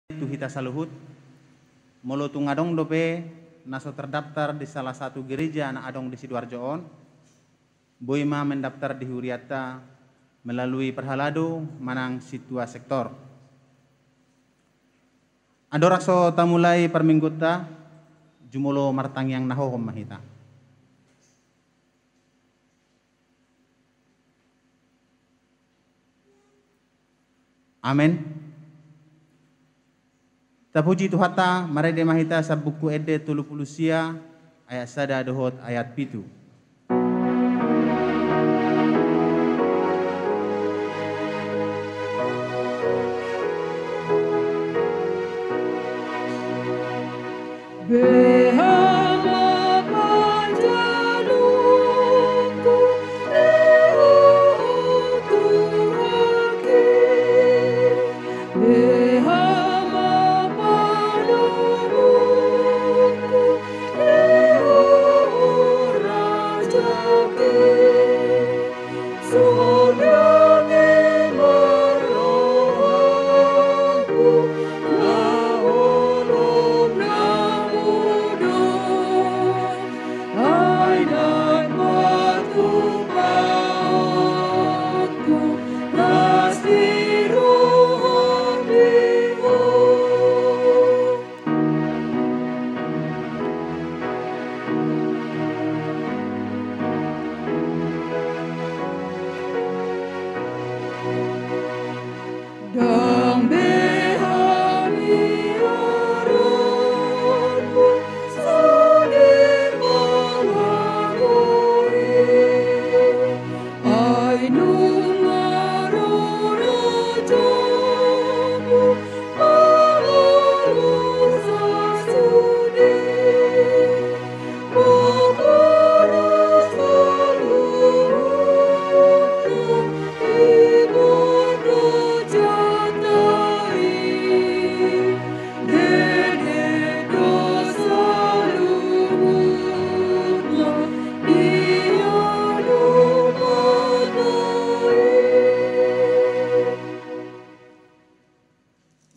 Tuhita saluhut, molo tungadong dope naso terdaftar di salah satu gereja anak adong di Sidoarjoon. Boima mendaftar di Huriata melalui perhalado manang situa sektor. Adorakso tamulai perminggota jumulo martang yang nahohom mahita. Amin. Tapuji Tuhata, marede mahita sa buku ede tulupulusia ayat sada dohot ayat pitu.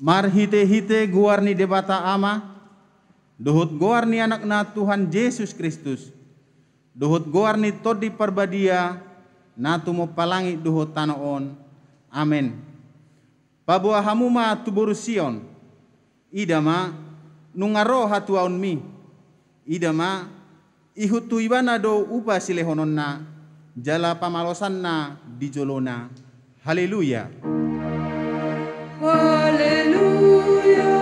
Mar hite-hite guarni debata ama, dohut guarni anak na Tuhan Yesus Kristus, dohut guarni todi perbadia, natu mo palangi dohut tanoon, amen. Pabua hamuma tuburusion, idama nungaro hatuaon mi, idama ihutu ibana do upa silehonon na, jala pamalosan na dijolona, haleluya. Haleluya,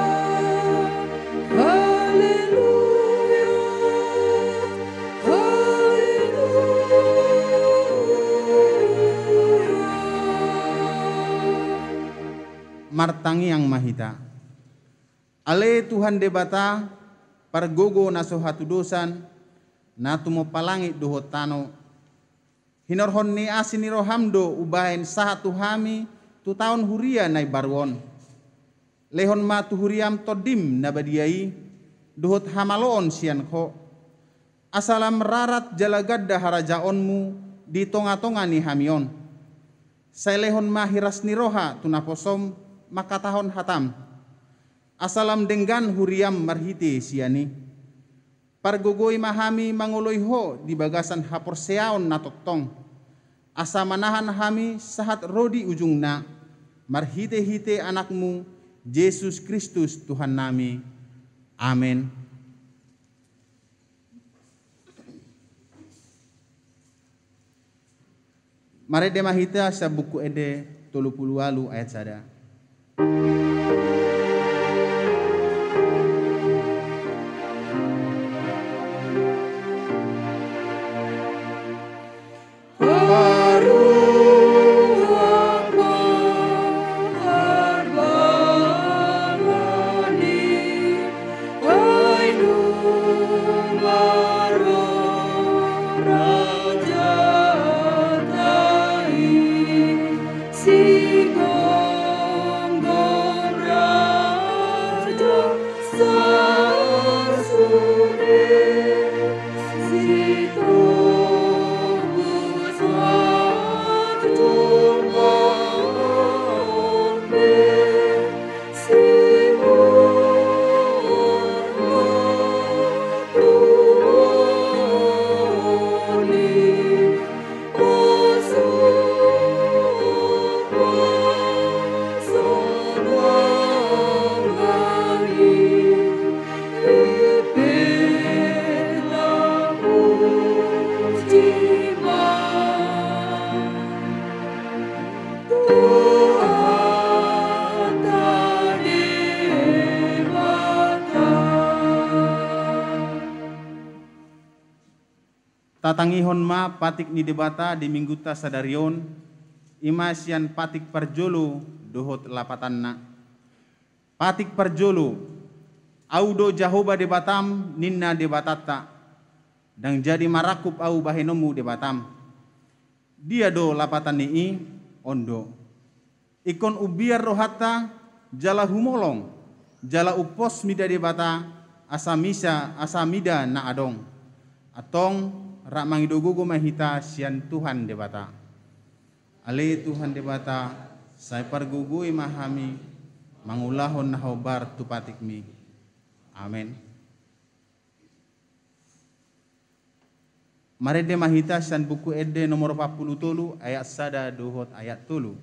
haleluya, haleluya. Martangi yang mahita. Ale Tuhan debata pargogo naso hatu dosan natu mo palangi dohot tano. Hinorhon ni asini rohamdo ubahen sahatu hami tu tahun huria nai barwon. Lehon ma tu huriam todim nabadiai dohot hamaloon sian ko. Asalam rarat jalagadda harajaonmu di tonga-tonga ni hamion. Sai lehon ma hiras ni roha tunaposom makatahon hatam. Asalam denggan huriam marhite siani. Pargogoi mahami mangoloi ho di bagasan hapor seaon natoktong. Asa manahan hami sahat rodi ujungna, marhite-hite anakmu, Yesus Kristus Tuhan nami. Amin. Mari demahita sa buku ede 38 ayat sada. Sigo Tatangihon ma patik ni debata di mingguta sadarion, imasian patik parjolo dohot lapatanna. Patik parjolo, audo jahoba debatam ninna debatata, dan jadi marakup au bahenomu debatam. Dia do lapatan nii ondo. Ikon ubiar rohata jala humolong, jala upos mida debata asamida na adong. Atong rak mangidogogo mahita sian Tuhan debata. Ale Tuhan debata, saya pargugui mahami, mangulahon na hobar tupatikmi. Amen. Mari de mahita sian buku ede nomor 40 ayat sada dohot ayat 3.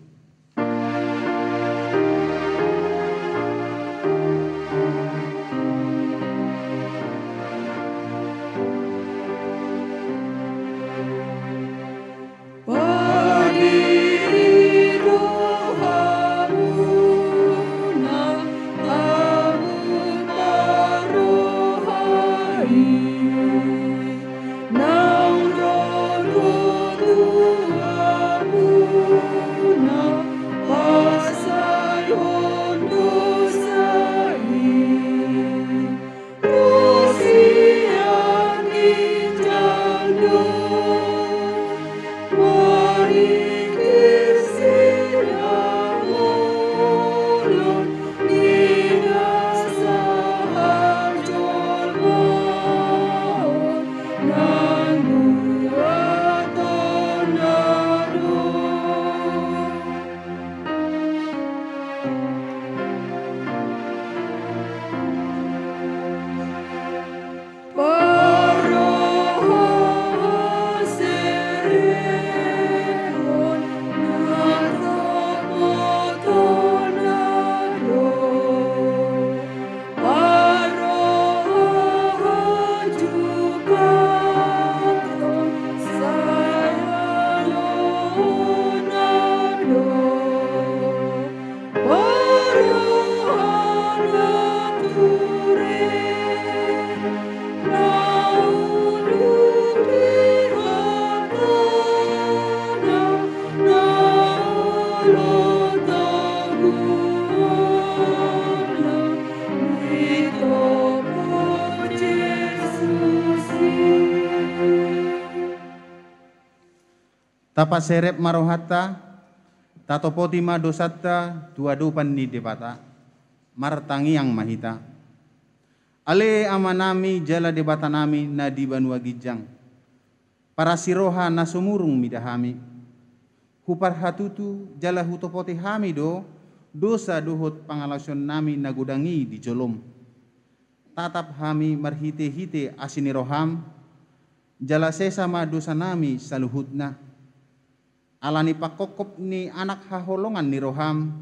Tapa serep marohata, tatopoti ma dosata, tuadupan ni debata, martangi yang mahita. Ale amanami jala debata nami na di banua gijang, para siroha na sumurung midahami. Hupar hatutu jala hutopoti hami do, dosa duhut pangalason nami na gudangi di jolom. Tatap hami marhite-hite asiniroham, jala sesama dosa nami saluhutna. Alani pakokop ni anak haholongan ni roham,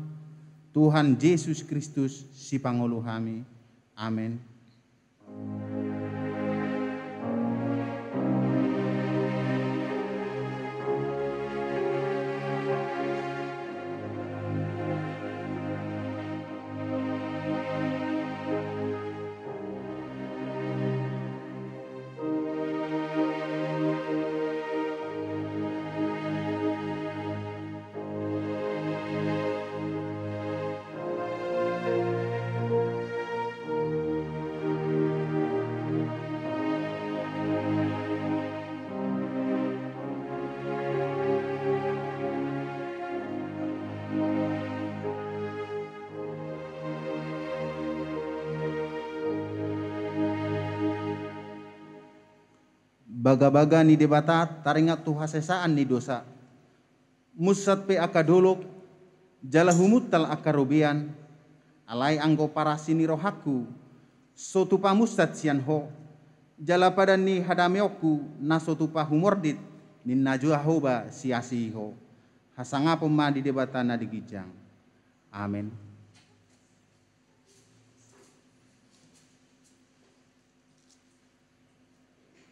Tuhan Yesus Kristus si pangulu hami. Amin. Baga-baga ni debata taringat tu hasesaan ni dosa. Musat pe akadolok, jala humuttal akarobian, alai anggo parasini rohaku, sotupa musat sian ho, jala pada ni hadameoku na sotupa humordit, nin najua hoba siasi ho. Hasanga pema di debata na digijang. Amin.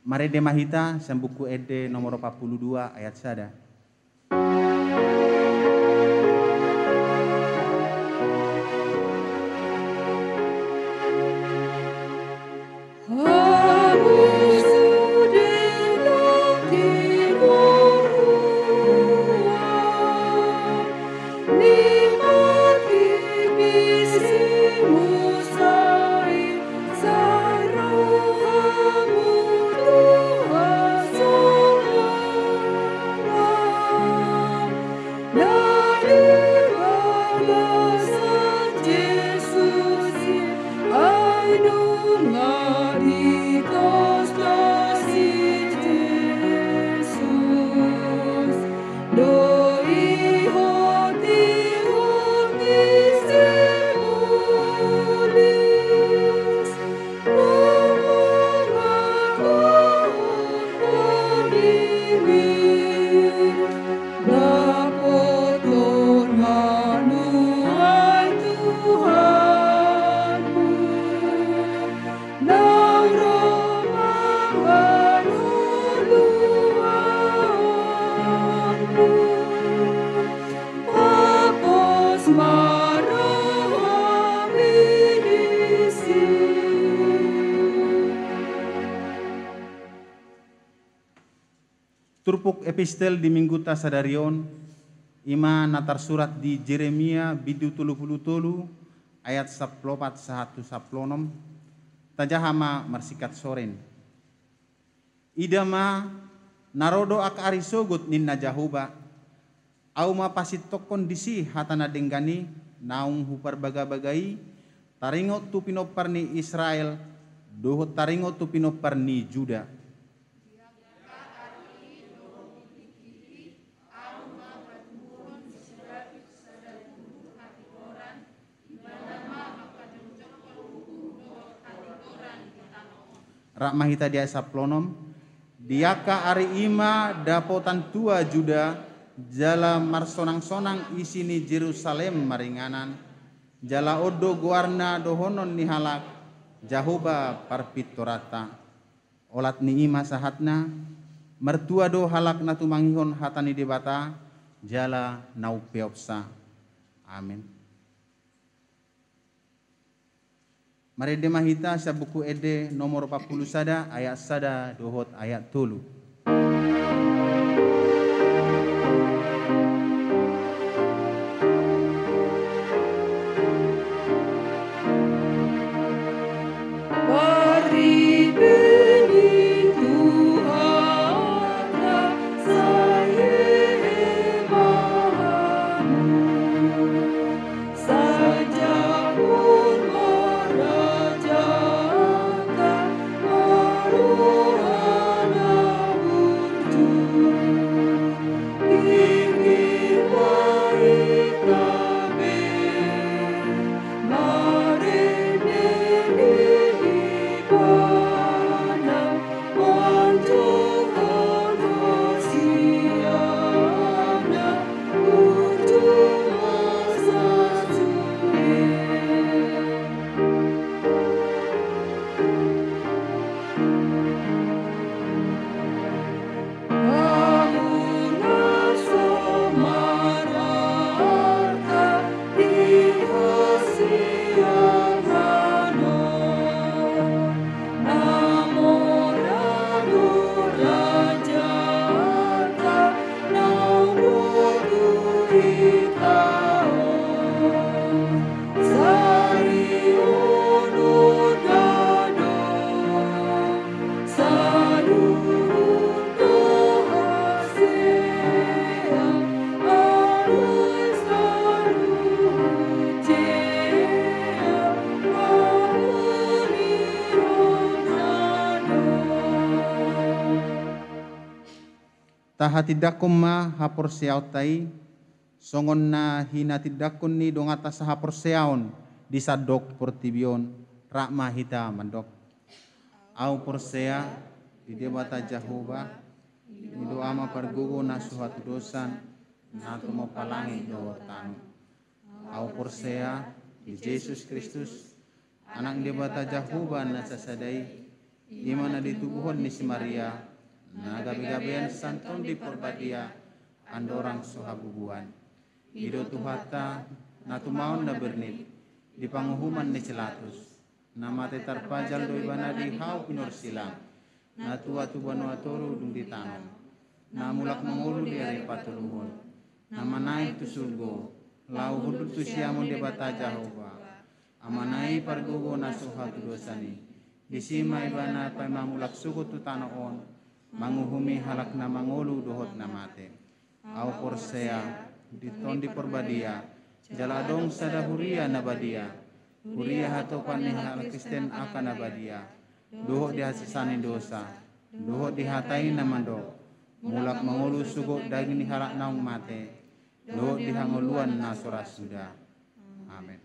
Mari de mahita sambuku ede nomor 42 ayat sada. Hamus de Turpuk epistel di minggu tasadarion, ima natar surat di Jeremia bidu tulu ayat 14 1 tajahama marsikat soren. Idama narodo ak arisogut ninna jahuba, au ma pasit tok kondisi hatana denggani naung hupar bagai taringo tu pinopar ni Israel dohot taringo tu pinopar ni Juda. Rak mahita dia saplonom, diaka ari ima dapotan tua Juda, jala marsonang-sonang isini Jerusalem maringanan, jala odo guarna dohonon nihalak, jahoba parpitorata. Olat ni ima sahatna, mertua do halak na tumangihon hatani debata, jala naupeopsa. Amin. Mari demahita sa buku ede nomor 40 sada ayat sada dohot ayat tulu. Mari beni Tuhan saya mahamu, saja pun merajakan maruhana burju, kini baik kabeh, mari Tahatidakum ma hapor seautai, songon na hina tidakun ni dongata sa hapor seaon di sadok portibion rakma hita mandok. Au porsea di debata Jahoba, di doa ma pargugo na suhatu dosan, na tumo palangi doa tanu. Au porsea di Yesus Kristus, anak debata Jahoba na sasadai, imana ditubuhon ni si Maria, na gabi-gabian santon di porbadia andorang sohabubuan. Ido tuhata na tumaon na bernit di panguhuman ni celatus. Na mate tarpajal do ibana di hau pinor silang. Na tua tubano atoru dung di tanon. Na mulak mengulu di ari patuluhon. Na manai tu surgo. Lau hudut tu siamon di bata Jahoba. Amanai pargogo na sohatu dosani. Disima ibana pa mamulak suku tu tanoon. Manguhumi halak na mangulu dohot na mate. Au porsea ditondi porbadia jaladong sada huria na badia. Huria hatopan ni halak Kristen akan na badia. Dohot dihasisani dosa. Dohot dihatai na mandok. Mulak mangulu sugo daging ni halak naung mate. Dohot dihanguluan na soras sudah. Amin.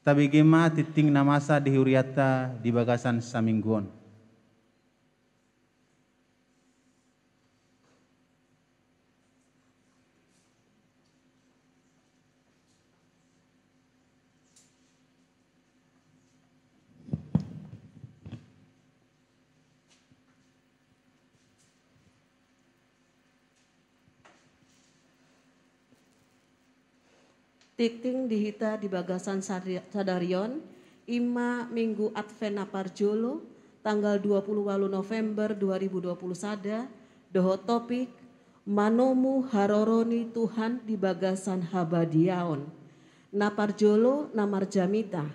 Tabigema titing na masa di huriata di bagasan samingguon. Titing dihita di bagasan sadarion, ima minggu Advena Parjolo, tanggal 28 November 2020 sada, doho topik manomu haroroni Tuhan di bagasan habadiaon. Napar jolo namar jamita.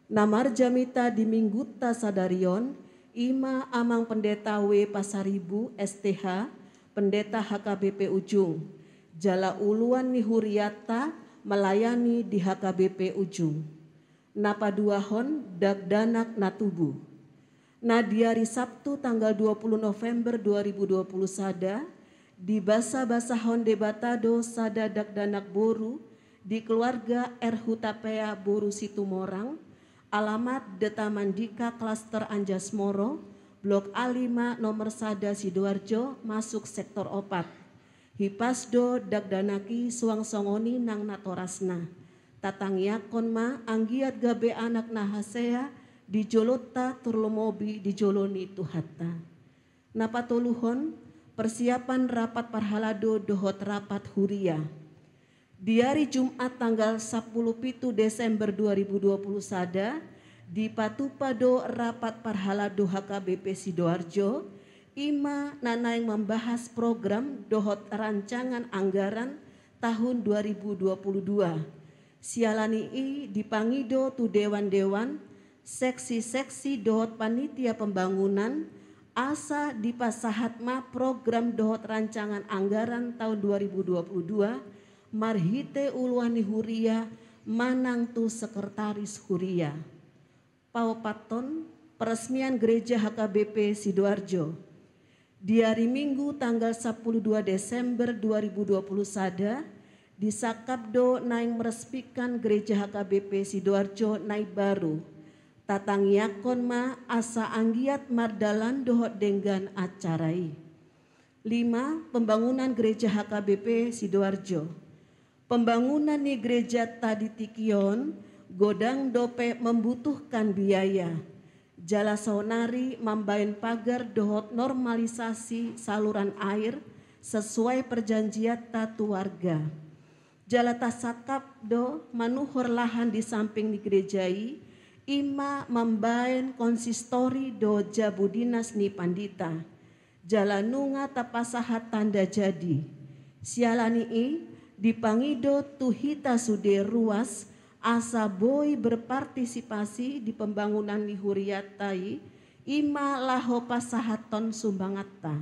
Namar jamita di mingguta sadarion, ima amang pendeta W Pasaribu STH, pendeta HKBP Ujung. Jala uluan ni Huriata melayani di HKBP Ujung. Napa duahon dagdanak natubu. Nah di hari Sabtu tanggal 20 November 2020 sada, di basa-basahon debatado sada dagdanak boru di keluarga R. Hutapea Boru Situmorang, alamat Deta Mandika Klaster Anjasmoro, Blok A5 nomor sada Sidoarjo, masuk sektor opat. Hipasdo dagdanaki suang songoni nang natorasna. Tatangiakon ma anggiat gabe anak nahasea di jolota turlomobi di joloni tuhata. Napatoluhon persiapan rapat parhalado dohot rapat huria. Di hari Jumat tanggal 10 Desember 2020 sada, di Patupado rapat parhalado HKBP Sidoarjo, ima nana yang membahas program dohot rancangan anggaran tahun 2022. Sialani i dipangido tu dewan-dewan, seksi-seksi dohot panitia pembangunan, asa dipasahatma program dohot rancangan anggaran tahun 2022, marhite uluani huria manang tu sekretaris huria. Paupaton peresmian gereja HKBP Sidoarjo. Di hari Minggu tanggal 12 Desember 2020 sada, di Sakabdo naing meresmikan gereja HKBP Sidoarjo naik baru. Tatangiakon ma asa anggiat mardalan dohot denggan acarai. 5. Pembangunan gereja HKBP Sidoarjo. Pembangunan ni gereja tadi tikion, godang dope membutuhkan biaya. Jala saunari mambain pagar dohot normalisasi saluran air sesuai perjanjian tatu warga. Jala tasakap do manuhur lahan di samping ni gerejai, ima mambain konsistori do jabu dinas ni pandita. Jala nunga tapasahat tanda jadi. Sialani i dipangido tuhita sude ruas asa boy berpartisipasi di pembangunan lihuriatai ima laho pasahaton sumbangatta.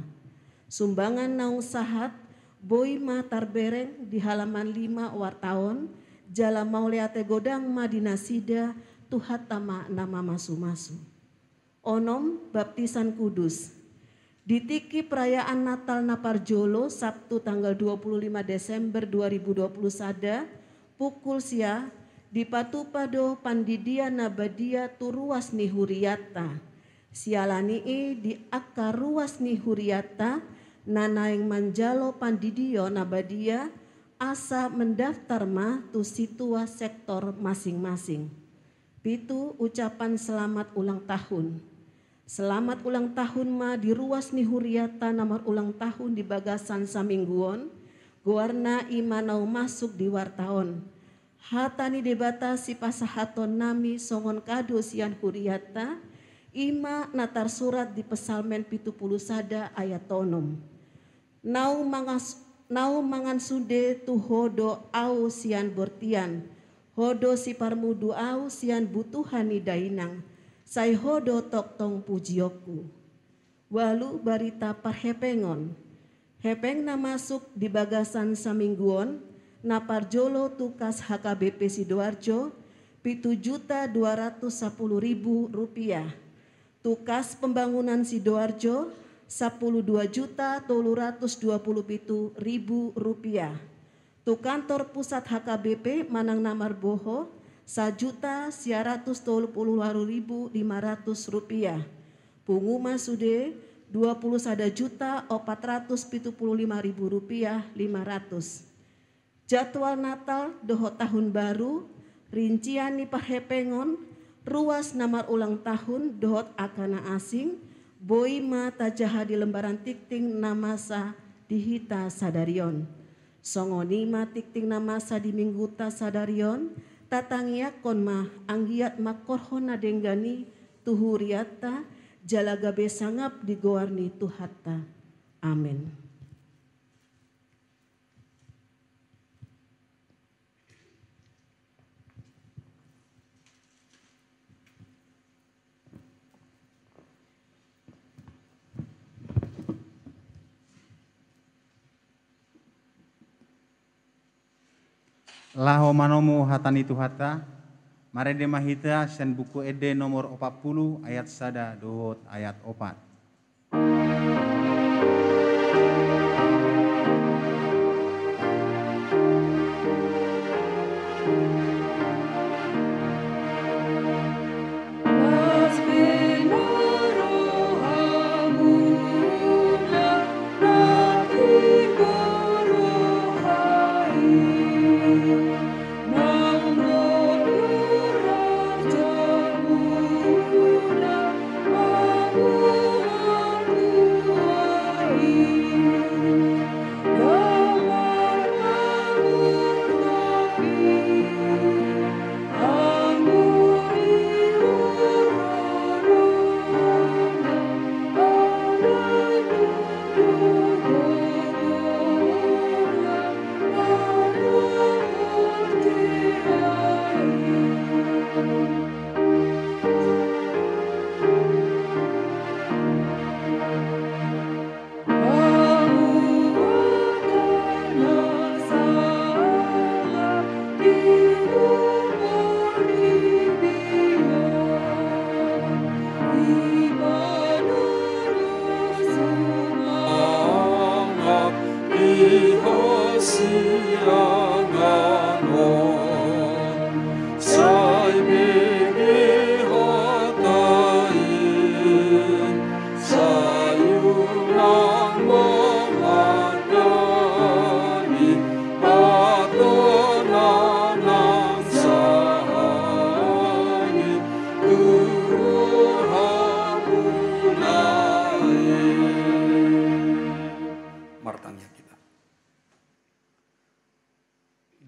Sumbangan naung sahat boy ma tarbereng di halaman 5 wartaon jala mauleate godang madinasida tuhatama nama masu-masu. Onom baptisan kudus. Ditiki perayaan Natal Naparjolo Sabtu tanggal 25 Desember 2020 sada pukul sia di Patupado Pandidia Nabadia Turuas Nihuriata. Sialani di akar ruas Nihuriata nanaing manjalo Pandidio Nabadia asa mendaftar ma tu situa sektor masing-masing. Pitu ucapan selamat ulang tahun. Selamat ulang tahun ma di ruas Nihuriata nomor ulang tahun di bagasan samingguon, guarna imanau masuk di wartaon. Hatani debata si pasahaton nami songon kado sian huriata, ima natar surat di pesalmen 70 sada ayat tonom. Nau mangan sude tu hodo au sian bortian, hodo si parmudu au sian butuhani dainang. Sai hodo tok tong pujioku. Walu barita parhepengon. Hepeng na masuk di bagasan samingguon, naparjolo tukas HKBP Sidoarjo, Rp7.210.000. Tukas pembangunan Sidoarjo, Rp12.327.000. Tu kantor pusat HKBP Manang Namar Boho, Rp1.132.500. Punguma sude Rp21.475.500. Jadwal Natal doho tahun baru, rincian ni parhepengon, ruas namar ulang tahun dohot akana asing, boi ma tajaha di lembaran tikting namasa dihita sadarion. Songoni ma tikting namasa di mingguta sadarion, tatangiakon ma anggiat makorhona denggani tuhuriata jalagabe sangap digoarni Tuhatta. Amin. Laho manomu hatani Tuhata, mare de mahita sen buku ede nomor 40 ayat sada dohot ayat 4.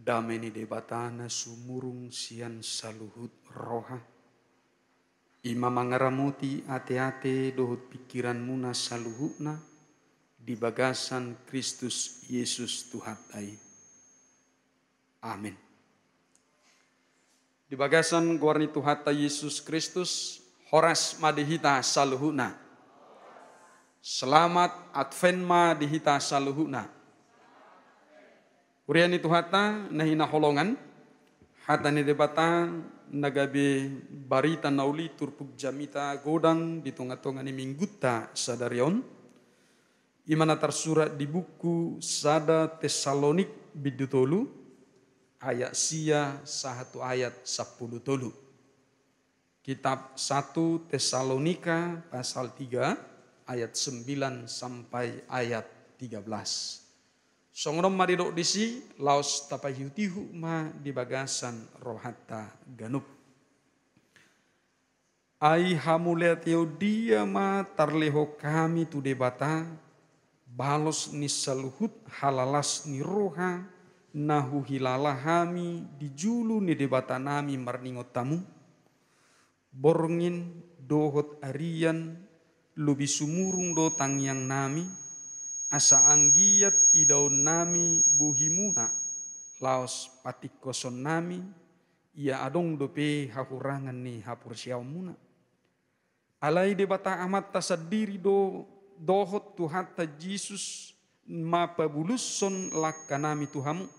Dameni debatana sumurung sian saluhut roha. Ima mangaramuti ate-ate dohut pikiran muna saluhutna di bagasan Kristus Yesus Tuhatai. Amin. Di bagasan guarni Tuhata Yesus Kristus horas madihita saluhutna. Selamat Advent madihita saluhutna. Uriani Tuhata nahina holongan, hatani debata nagabe barita nauli turpuk jamita godang di tonga-tongani mingguta sadarion, imana tersurat di buku Sada Tesalonik bidutolu, ayat sia 1 ayat 10 tolu. Kitab 1 Tesalonika pasal 3 ayat 9 sampai ayat 13. Songrom maridok disi laos tapayutihu ma di bagasan rohata ganup. Ai hamulet dia ma tarleho kami tu debata balos ni saluhut halalas ni roha nahu hilalahami dijulu ni debata nami marningot tamu. Borngin dohot arian lubi sumurung do tangyang nami. Asa anggiat idaun nami buhimuna laos patik koson nami ia adong dope hahurangan ni hapur siaumuna. Alai debata amat tasadiri dohot Tuhata Jesus mapa buluson lakka nami Tuhamu.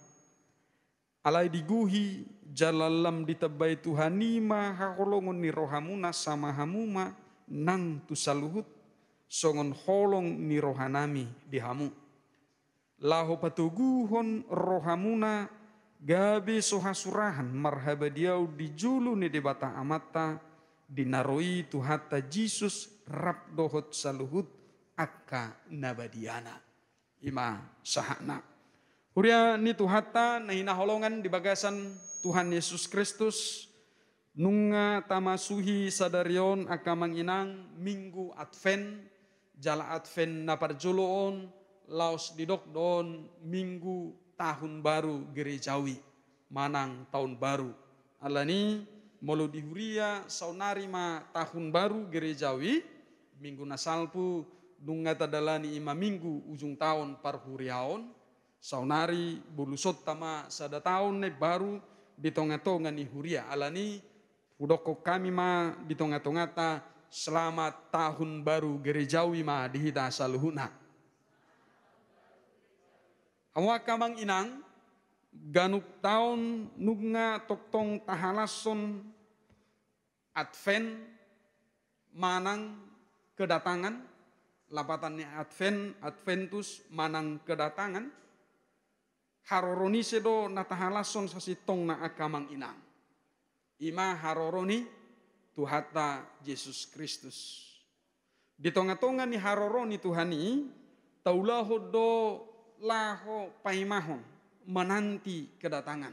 Alai diguhi jalalam ditabai Tuhanima haholongon ni rohamuna sama hamuma nang tusaluhut. Songon holong ni rohanami dihamu. Laho patuguhon rohamuna gabe sohasurahan marhaba diau dijulu ni debata amata dinaroi Tuhata Jesus rap dohot saluhut akka nabadiana. Ima sahana. Huria ni Tuhata nahina holongan di bagasan Tuhan Yesus Kristus nunga tamasuhi sadarion akamang inang minggu Advent. Jala Advent naparjoloon laos didokdon minggu tahun baru gerejawi manang tahun baru alani molo dihuria saunarima tahun baru gerejawi minggu nasalpu nunga tadalani ima minggu ujung tahun parhuriaon saunari bulusot tama sada tahun ne baru di tonga-tonga ni huria alani udoko kami ma di tonga-tonga ta selamat tahun baru gerejawi ma dihita saluhuna. Awaka mang inang ganuk tahun nunga toktong tahalason Advent manang kedatangan lapatannya Adventus manang kedatangan haroroni sedo natahalason sasitong na akamang inang ima haroroni Tuhata Yesus Kristus di tonga-tonga ni haroroni Tuhani taulaho do laho paimahon menanti kedatangan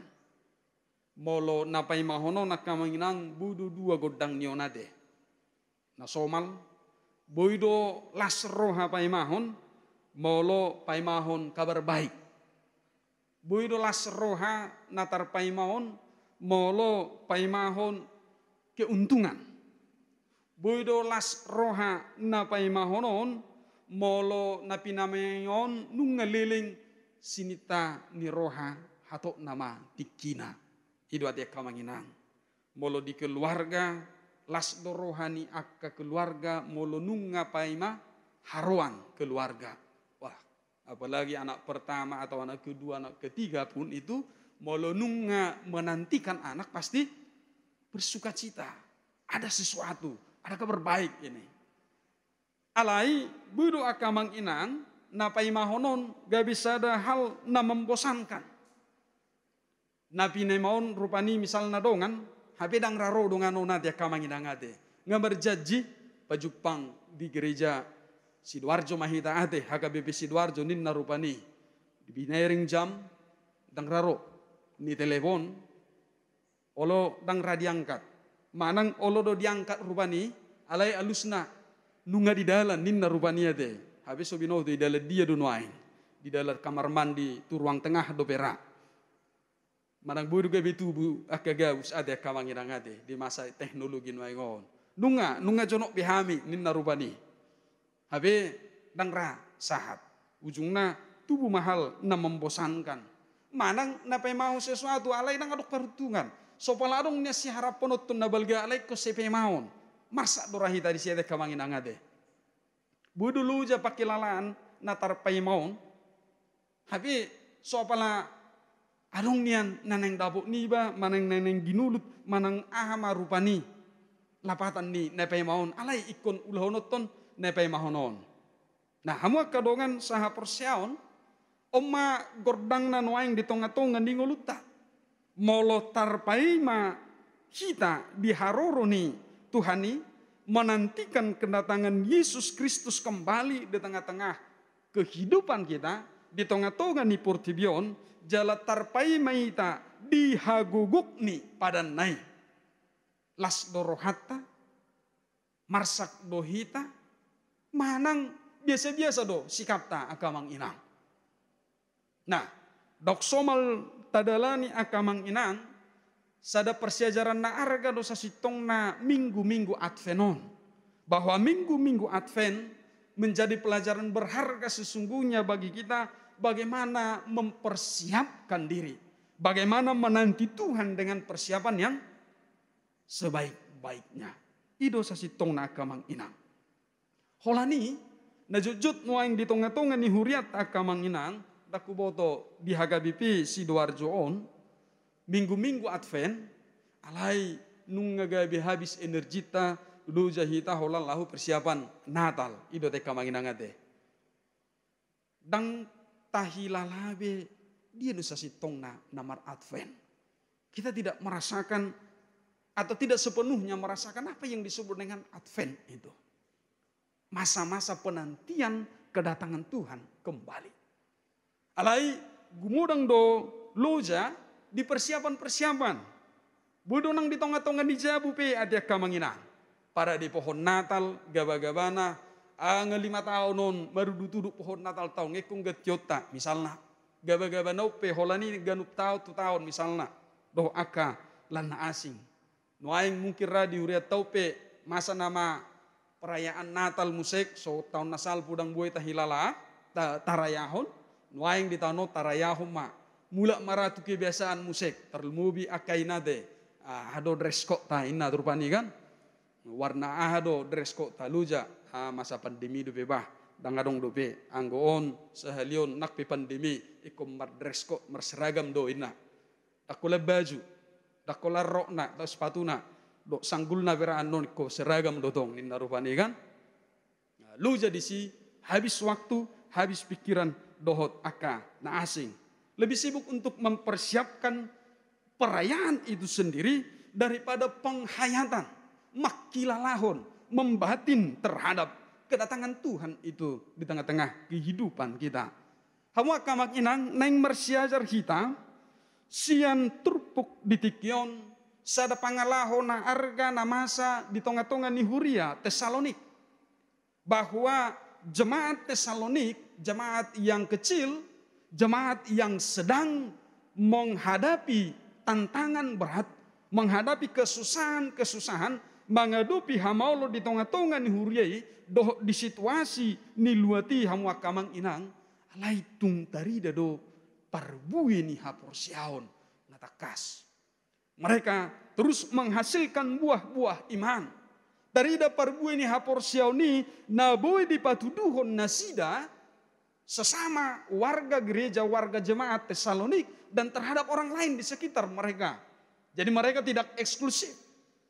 molo na paimahono na kamanginang budu dua godang nionade na somal boido lasro ha paimahon molo paimahon kabar baik boido lasro ha natar paimahon molo paimahon keuntungan boido lasro ha na paimahonon molo na pinamayon nung ngaliling sinita ni roha hato nama tikina ido atia kamanginang molo di keluarga las do rohani akka keluarga molo nunga paima haruan keluarga wah apalagi anak pertama atau anak kedua anak ketiga pun itu molo nunga menantikan anak pasti bersukacita ada sesuatu ada kabar baik ini alai budu akamang inang na paimahonon gak bisa ada hal na membosankan. Na pinemaon rupani misalna dongan habedang raro dongan ona dia akamang inang ade. Ngambar janji pajupang di gereja Sidoarjo mahita ade HKBP Sidoarjo ninna rupani di binairing jam dang raro ni telepon olo dang radiangkat manang olo do diangkat rupani alai alusna nunga di dalam ninna rupania de habis sobino di dalam dia dunuain di dalam kamar mandi tu ruang tengah do perak manang buru ge betubu akagaus ada kamangirang ade di masa teknologi nuaingon nunga jonok bihami ninna rupani habe dangra sahat ujungna tubuh mahal na membosankan manang napai mau sesuatu alai nang aduk perhitungan sopaladong nya si harap ponotun na balga alai ko sepe maon masa dorahita di siete kamangin angade. Budu luja pakilalaan natar paimaon. Habi sopala adong nian naneng dabuk niba maneng naneng ginulut manang ahama rupani lapatan ni nepay maon alay ikon ulahonoton nepay mahonon. Nah hamua kadongan saha persyaon omma gordang na nuaing di tonga-tonga di ngoluta. Molo tarpai ma kita diharoroni Tuhani menantikan kedatangan Yesus Kristus kembali di tengah-tengah kehidupan kita di tengah-tengah ni portibion jala tarpai maita dihaguguk ni padan nai las dorohata marsak dohita manang biasa-biasa do sikapta akamang inang. Nah dok somal tadalani akamang inang sada persiajaran na arga dosa sitong na minggu-minggu Advenon. Bahwa minggu-minggu Advent menjadi pelajaran berharga sesungguhnya bagi kita bagaimana mempersiapkan diri. Bagaimana menanti Tuhan dengan persiapan yang sebaik-baiknya. Ido sa sitong na akamang inang. Holani najujut nuaing di tonga-tonga ni huriat akamang inang dakuboto di HKBP Sidoarjo on minggu-minggu Advent alai nung ngagabi habis energita lu jahita holan lahu persiapan Natal ido te kamanginangate dang tahilalabe dia nusa sitong na namar Advent kita tidak merasakan atau tidak sepenuhnya merasakan apa yang disebut dengan Advent itu masa-masa penantian kedatangan Tuhan kembali alai gumudang do loja di persiapan-persiapan. Budonang di tonga-tonga di jabu pe ada kamanginang. Para di pohon Natal, gaba-gabana, 5 tahun non baru duduk pohon Natal tahun ngekung getiota misalnya. Gaba-gabana pe holani ganup tahun misalnya. Doh aka lana asing. Nuaing mungkin radio ria tau pe masa nama perayaan Natal musik, so tahun nasal pudang buai tahilala, tarayahon, nuaing di tahun tarayahon ma. Mula maratu kebiasaan musik, terlumubi akainade, hado dress code ta inna rupani kan, warna hado dress code ta luja, masa pandemi dope bah, dangadong dope, anggoon sehalion nak pe pandemi, ikom mar dress code merseragam do inna, takola baju, takola rok na, tak sepatu na, do sanggul na vera anon ko seragam dotong inna rupani kan, luja disi habis waktu, habis pikiran dohot aka na asing. Lebih sibuk untuk mempersiapkan perayaan itu sendiri daripada penghayatan, makilalahon, membatin terhadap kedatangan Tuhan itu di tengah-tengah kehidupan kita. Hawa kamak inang neng mersiajar kita, sian turpuk di tikion, sada pangalahon na arga na masa di tengah-tengah ni Huria, Tesalonik. Bahwa jemaat Tesalonik, jemaat yang kecil, jemaat yang sedang menghadapi tantangan berat, menghadapi kesusahan-kesusahan, menghadapi hamaulo di tengah-tengah ni huriai, doh di situasi ni luati hamwa kamang inang, alai tung tarida do parbui ni haporsiaon natakas. Mereka terus menghasilkan buah-buah iman. Darida parbui ni haporsiaon ni naboi di patuduhon nasida, sesama warga gereja, warga jemaat Tesalonik dan terhadap orang lain di sekitar mereka. Jadi mereka tidak eksklusif,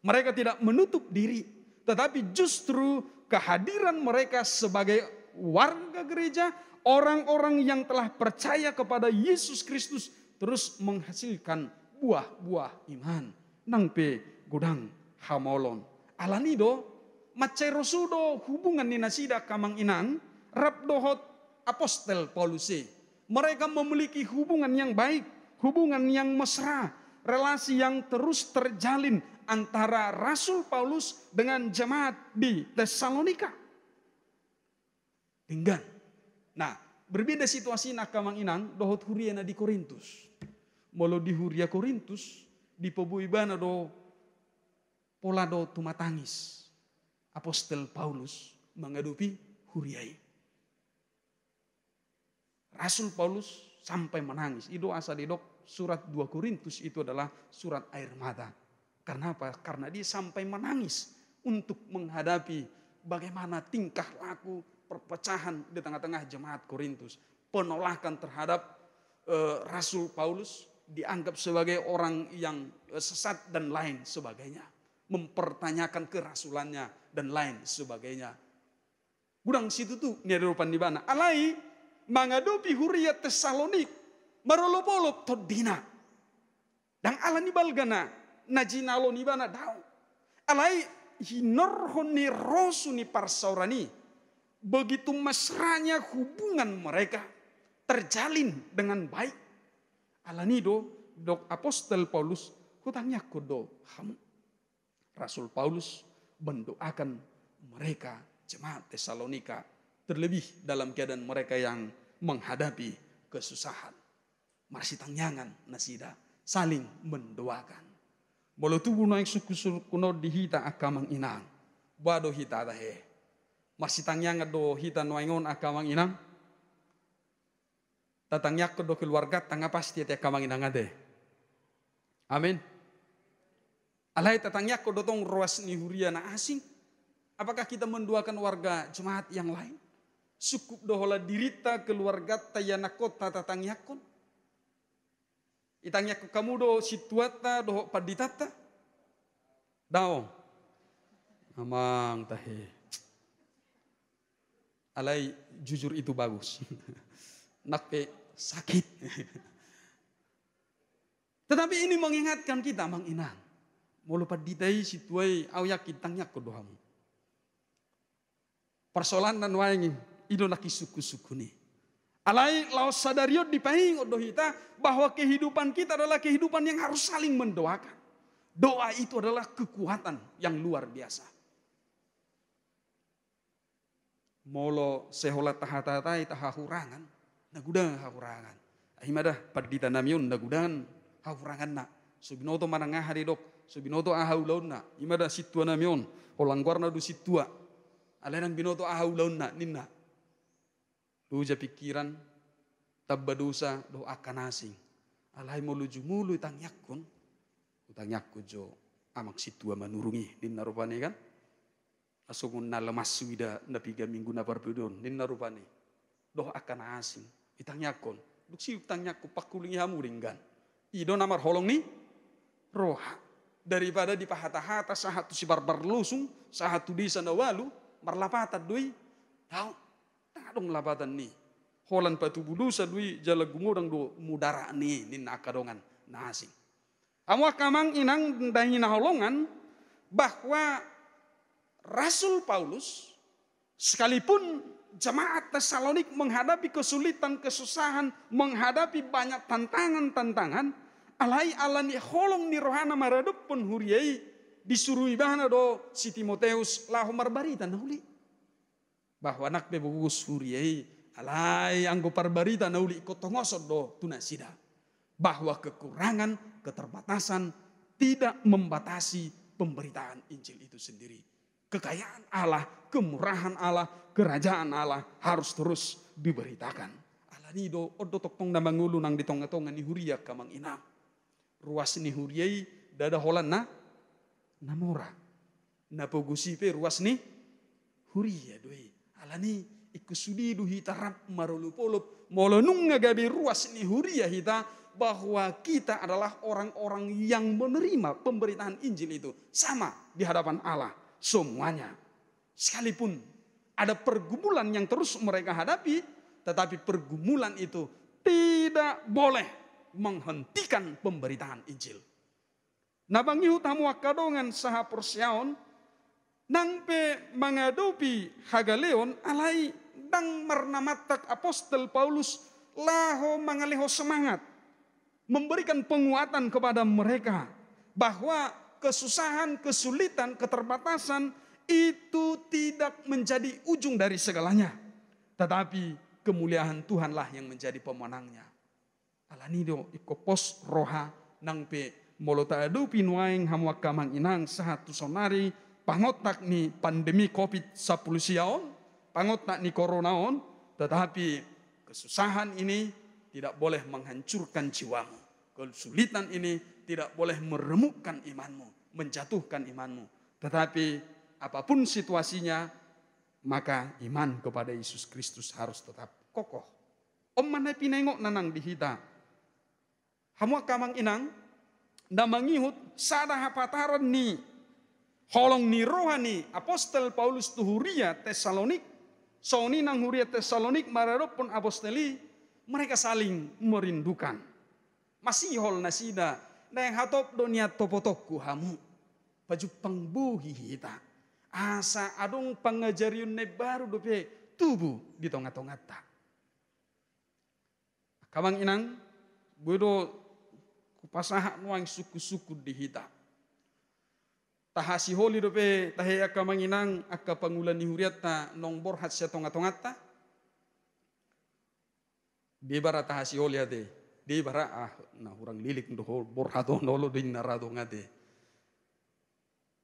mereka tidak menutup diri, tetapi justru kehadiran mereka sebagai warga gereja, orang-orang yang telah percaya kepada Yesus Kristus terus menghasilkan buah-buah iman. Nang pe gudang hamolon. Alanido, macerosudo hubungan ni nasida kamang inang, rap dohot Apostel Paulusi. Mereka memiliki hubungan yang baik, hubungan yang mesra, relasi yang terus terjalin antara Rasul Paulus dengan jemaat di Tesalonika. Tinggal. Nah, berbeda situasi nak kamang inang dohot huriana di Korintus. Molo di Huria Korintus, di pebuibana do pola do tumatangis. Apostel Paulus menghadapi huriai. Rasul Paulus sampai menangis. Itu asal didok surat 2 Korintus itu adalah surat air mata. Karena apa? Karena dia sampai menangis untuk menghadapi bagaimana tingkah laku perpecahan di tengah-tengah jemaat Korintus. Penolakan terhadap Rasul Paulus dianggap sebagai orang yang sesat dan lain sebagainya. Mempertanyakan kerasulannya dan lain sebagainya. Gudang situ tuh niadupan di mana? Alai menghadapi Huria Tesalonik marolopolop todina dan ala ni balgana najinalo ni bana dau alai hinorhon ni rosu ni parsaurani, begitu mesranya hubungan mereka terjalin dengan baik. Alanido dok Apostel Paulus hutangnya kodo ham. Rasul Paulus mendoakan mereka jemaat Tesalonika, terlebih dalam keadaan mereka yang menghadapi kesusahan. Marsitangyangan nasida saling mendoakan. Bolo tubuh naik suku kuno dihita akamang inang. Bado hita dahe. Marsitangyangan do hita noingon akamang inang. Tatangyak do keluarga tangga pasti akamang inang ade. Amin. Alai tatangyak do tong ruas ni huria na asing. Apakah kita mendoakan warga jemaat yang lain? Sukup dohola dirita keluarga tayana kota tatangyakon. Itangyak kamu do situata do paditata. Daong. Amang tahe. Alai jujur itu bagus. Nakpe sakit. Tetapi ini mengingatkan kita Mang Inang. Mau lupa ditai situai ayak kitangnya kodohamu. Persoalan dan waingin ido naki suku-suku ni. Alai laos sadariot dipahing odoh kita bahwa kehidupan kita adalah kehidupan yang harus saling mendoakan. Doa itu adalah kekuatan yang luar biasa. Molo sehola tahatatai tahahurangan, nagudan hahurangan. Ahimadah padita namion nagudan hahurangan na. Subinoto manangah hari dok, subinoto ahaulaun na. Imadah situa namion, holangguarna du situa. Alanang binoto ahulaun na ninna. Luja pikiran, tabba dosa do akan asing. Alay mo luju mulu itang yakun. Utang yakun jo amak situa manurungi. Ninna rupane kan. Asungun na lemas suida na 3 minggu na perbedon. Ninna rupane. Do akan asing. Itang yakun. Duksi utang yakun pakulingi hamu ringgan. Ido namar holong ni roha. Daripada di pahata-hata sahatu si barbar lusung. Sahatu desa na walu. Marlapatan dui, tahu, tak dong lapatan ni. Holan patu bulusa dui jala gumudang do mudara ni nakadongan nasi. Amwa kamang inang dahina holongan bahwa Rasul Paulus sekalipun jemaat Tesalonik menghadapi kesulitan, kesusahan, menghadapi banyak tantangan-tantangan, alani holong ni rohana maradop pun huriai disuruh ibana do si Timoteus lahu marbarita nauli. Bahwa anak bebugus huriai alai anggo parbarita nauli ikut tongosod do tunasida. Bahwa kekurangan, keterbatasan tidak membatasi pemberitaan Injil itu sendiri. Kekayaan Allah, kemurahan Allah, kerajaan Allah harus terus diberitakan. Alani do odo tokong na mangulu nang ditong-tongan ni huria kamang inam. Ruas ni huriai dada holan na namora. Napogusipe ruas ni huria doi. Alani ikusudi du hitarap marulupolop. Molonung ngagabi ruas ni huria hita bahwa kita adalah orang-orang yang menerima pemberitaan Injil itu sama di hadapan Allah semuanya. Sekalipun ada pergumulan yang terus mereka hadapi, tetapi pergumulan itu tidak boleh menghentikan pemberitaan Injil. Nabangi hutamu akadongan saha persyaon nang pe mengadopi hagaleon alai dang marnamatak apostol Paulus laho mangaleho semangat memberikan penguatan kepada mereka bahwa kesusahan, kesulitan, keterbatasan itu tidak menjadi ujung dari segalanya, tetapi kemuliaan Tuhanlah yang menjadi pemenangnya. Alanido ikopos roha nang pe molota adu pinuaing hamwa kamang inang sahatu sonari pangotak ni pandemi COVID-10 siaon, pangotak ni coronaon, tetapi kesusahan ini tidak boleh menghancurkan jiwamu. Kesulitan ini tidak boleh meremukkan imanmu, menjatuhkan imanmu. Tetapi apapun situasinya, maka iman kepada Yesus Kristus harus tetap kokoh. Om mana pinengok nanang dihita. Hamwa kamang inang namangihut sada hapataran ni holong ni rohani apostol Paulus tu huria Tesalonik soni nang huria Tesalonik maradopon apostoli mereka saling merindukan masih hol nasida na yang hatop donia topotokku hamu baju pangbuhi hita asa adong pangajariun ne baru dope tubuh di tonga-tonga ta kamang inang bodo kupasaha nuang suku-suku dihita. Tahasi holi dope tahaya kamanginang akka pangulan ni huriat ta nong borhat siya tonga-tongat ta. Di bara tahasi holi ate. Di bara na hurang lilik ndo borhato nolo din narado ngate.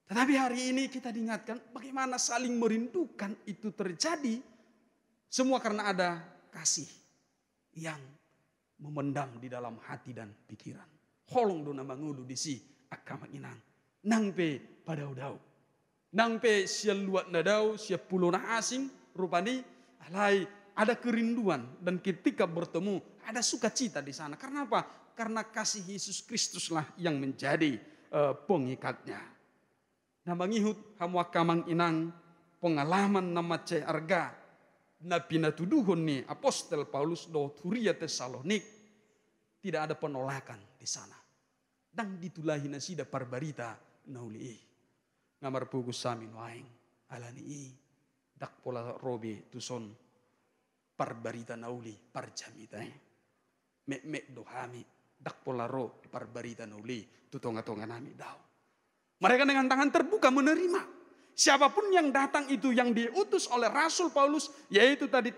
Tetapi hari ini kita diingatkan bagaimana saling merindukan itu terjadi semua karena ada kasih yang memendam di dalam hati dan pikiran. Holong do na mangudu di si akama inang. Nangpe padau-dau. Nangpe sia luat na dau, sia pulau na asing. Rupani alai ada kerinduan. Dan ketika bertemu ada sukacita di sana. Karena apa? Karena kasih Yesus Kristuslah yang menjadi pengikatnya. Namangihut hamwa kamang inang pengalaman nama ce arga. Na pinatuduhon ni apostol Paulus do huria Tesalonik. Tidak ada penolakan di sana. Dan ditulahi nasida parbarita nauli. Ngamar pugus samin waing alani dak pola robe tuson parbarita nauli parjamita. Mek dohami dak pola ro parbarita nauli tutonga-tonga nami daw. Mereka dengan tangan terbuka menerima. Siapapun yang datang itu yang diutus oleh Rasul Paulus, yaitu tadi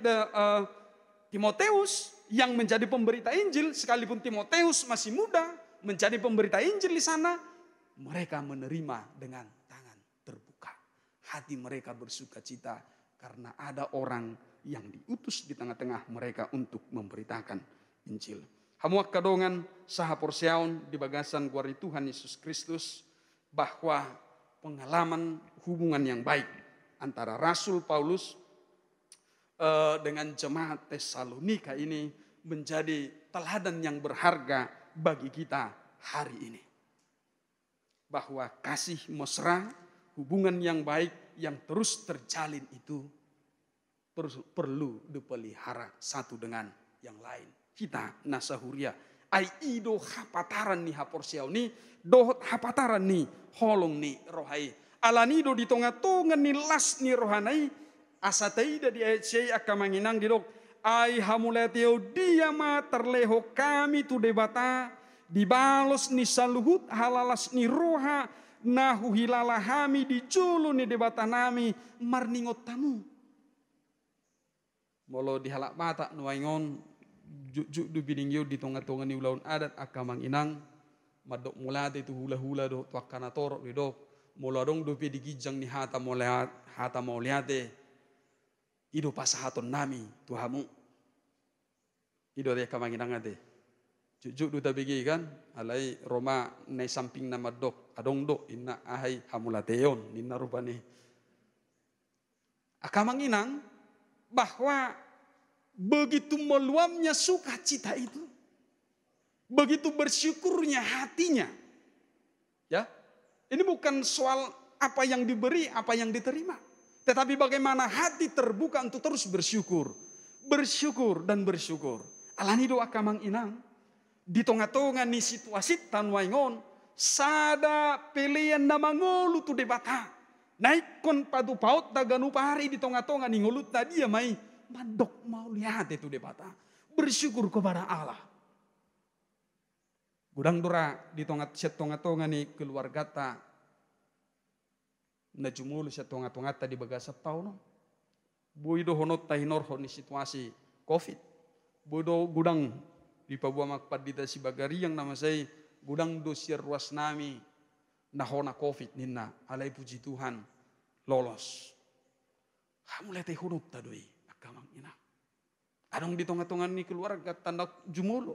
Timoteus yang menjadi pemberita Injil, sekalipun Timoteus masih muda menjadi pemberita Injil di sana, mereka menerima dengan tangan terbuka. hati mereka bersuka cita karena ada orang yang diutus di tengah-tengah mereka untuk memberitakan Injil. Hamuak kadongan saha porsiaun di bagasan guari Tuhan Yesus Kristus bahwa pengalaman hubungan yang baik antara Rasul Paulus dengan jemaat Tesalonika ini menjadi teladan yang berharga bagi kita hari ini. Bahwa kasih mesra, hubungan yang baik yang terus terjalin itu perlu dipelihara satu dengan yang lain. Kita nasahuria ai ido hapataran ni haporsiau ni dohot hapataran ni holong ni rohai alanido di tonga-tonga ni las ni rohanai asataida di ayat saya akan menginang di dok ai hamuleteo dia ma terleho kami tu debata dibalos ni saluhut halalas ni roha nahu hilalahami di julu ni debata nami marningot tamu molo dihalak mata nuaingon juk du bidingyo di tonga-tonga ni ulaun adat akamang inang madok mulate itu hula-hula do tuakana torok di dok moladong do pedigijang ni hata moliate ido pasahaton nami tuhamu ido de akamang inang ade juk du tabigi kan alai Roma nai samping nama dok adong do inna ahai hamulateon ninna rupane akamang inang bahwa begitu meluapnya sukacita itu, begitu bersyukurnya hatinya, ya. Ini bukan soal apa yang diberi, apa yang diterima, tetapi bagaimana hati terbuka untuk terus bersyukur, bersyukur dan bersyukur. Alani doa kamang inang di tengah-tengah ni situasi tanwaingon sada pilihan nama ngolu tu debata naik kon padu paut daganu pahari di tengah-tengah ni ngolut tadi ya mai. Mandok mau lihat itu debata. Bersyukur kepada Allah. Gudang dora di tonga-tonga ni keluarga ta. Najumulu sa tonga-tonga ta di bagasa tau no. Buido honot ta hinor ni situasi COVID. Buido gudang di Papua Makpadita si bagari yang nama saya gudang dosier ruas nami nahona COVID nina. Alai puji Tuhan lolos. Kamu lihat honot ta doi. Kamang ina. Adong di tengah-tengah ni keluarga tanda jumulo.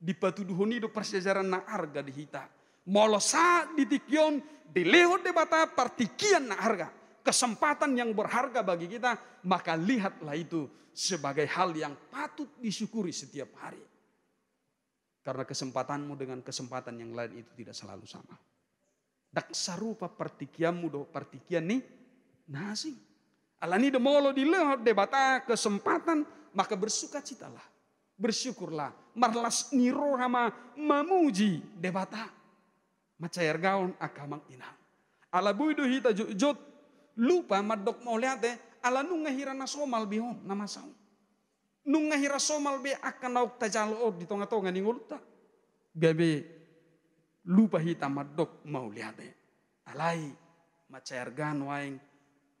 Di patuduhoni do persejaran na arga di hita. Molosa di tikyon di lehot debata partikian na arga. Kesempatan yang berharga bagi kita. Maka lihatlah itu sebagai hal yang patut disyukuri setiap hari. Karena kesempatanmu dengan kesempatan yang lain itu tidak selalu sama. Dak sarupa partikianmu do partikian ni nasing. Alani demolo dilihat debata kesempatan maka bersukacitalah, bersyukurlah, marlas niro hama mamuji debata, macair gaun akamang ina. Ala buido hita jut lupa madok mau lihat ala nunga hira nasomal bihon nama saung, nunga hira somal be akan nauk tajalo di tonga-tonga ni nguluta, gabe lupa hita madok mau lihat alai macair gaun waing